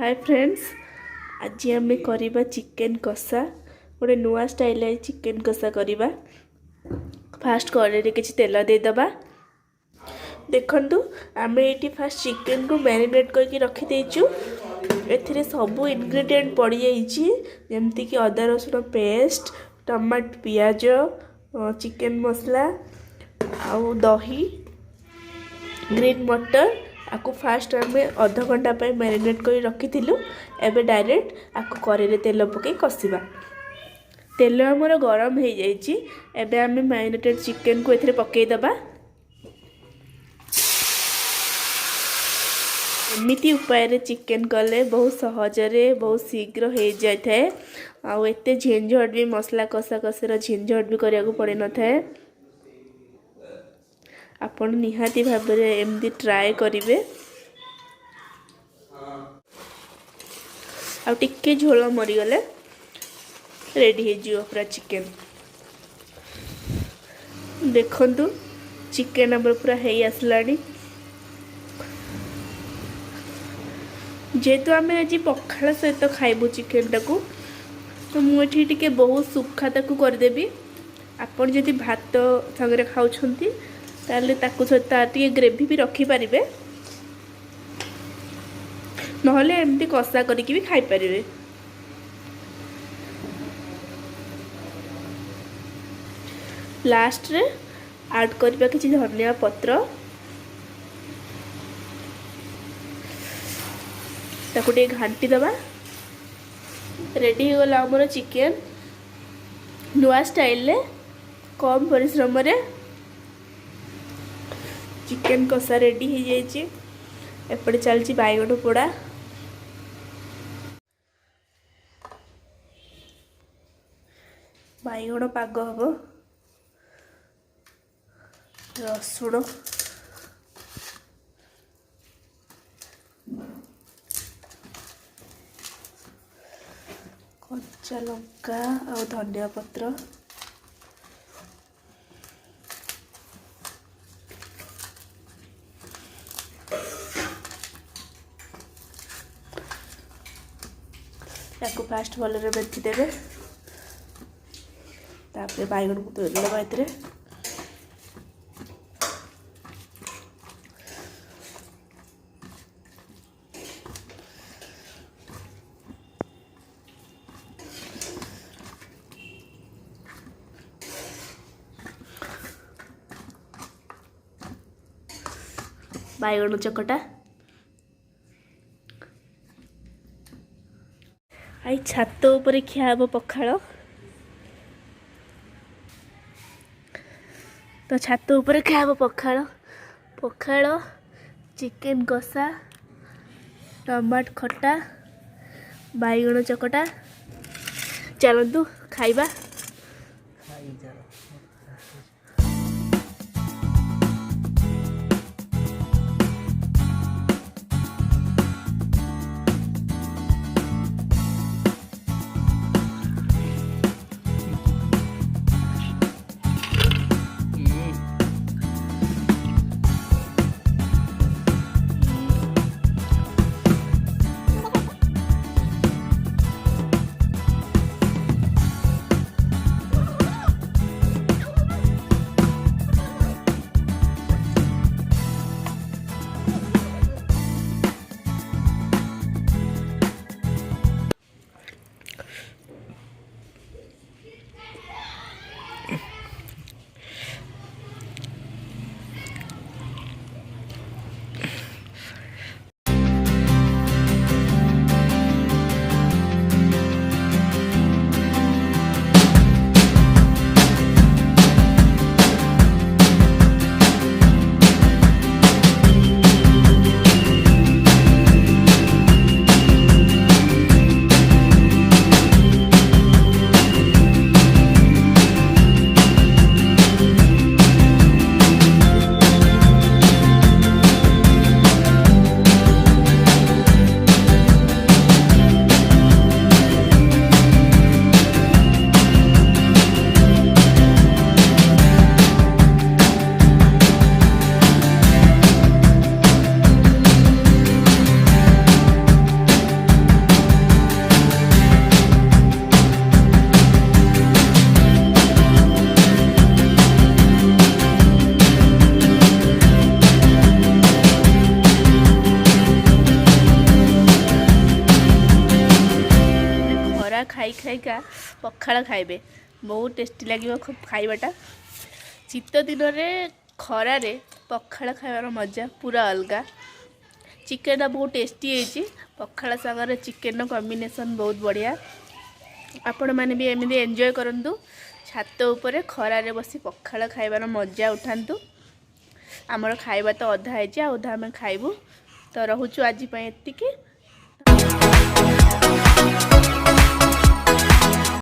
Hi friends, आज आम करवा चिकेन कषा गोटे नुआ स्टाइल चिकेन कषा करवा। फास्ट कड़े किसी तेल देदबा। देखंतु आम ये फास्ट चिकेन को मैरिनेट करके रखीदेचु। एथिरे सबू इनग्रेडिएंट पड़ जाती कि अदा रसुण पेस्ट, टमाटो पियाज, चिकेन मसला आउ दही, ग्रीन मटर। आपको फास्ट आम अध घंटा मैरिनेट कर रखी एवं डायरेक्ट आपको कड़े तेल पकई कषा। तेल आमर गरम हो जाए। आम मैरिनेटेड चिकेन को ए पकईदबा। एमती उपाय चिकेन कले बहुत सहजरे बहुत शीघ्र हो जाए। आते झंझट भी मसला कषा कषार झंझट भी करने को पड़े न था। आपण निहाती भाव एमती ट्राए करेंगे। आटे झोल मरीगले रेडी हो पूरा चिकेन। देखंतु चिकेन आमर पूरा है आसला। जेहेतु आम आज पखाल सहित खाइबू चिकेन टाकू, तो मुझे बहुत सुखा ताकू करदेवी। आपन जदि भात संगे खाउछंती ताले ताकू सहित ग्रेवी भी रखिपारे, नहले एमती कषा करके भी खाई पारे। लास्ट रे ऐड करबा किछि धनिया पत्र, ताकू टे घांटी दबा। रेडी हो गला हमर चिकेन नुआ स्टाइल रे कम परिश्रम रे चिकेन कषा रेडी हो जाए। एपटे चलची बैगन पोड़ा। बैगन पाग हम रसुण, कच्चा लंका और धनिया पत्र, ताको फास्ट भलरे बेथी देवे। तापर बैगन को तोड़ दबा। एतरे बैगन चकटा आई छात ऊपर खिया हम पखाल। तो छात ऊपर खिया हम पखाल। पखाल चिकेन कषा, टमाटो खटा, बैगन चकटा। चलतु खाइबा। ମଜା ପଖାଳ ଖାଇବେ ବହୁତ टेस्टी लगे खाइबाटा शीत दिन में खरारे पखाल खाइबार मजा पूरा अलग चिकेन बहुत टेस्टी है पखाल सागर चिकेन कॉम्बिनेशन बहुत बढ़िया आपण मैंने भी एमती एंजॉय करंतु छात ऊपर खरारे बसी पखाल खाइबार मजा उठातु आमर खाइबा तो अधा है अधा आम खाइबू तो रोचु आज एतिकी।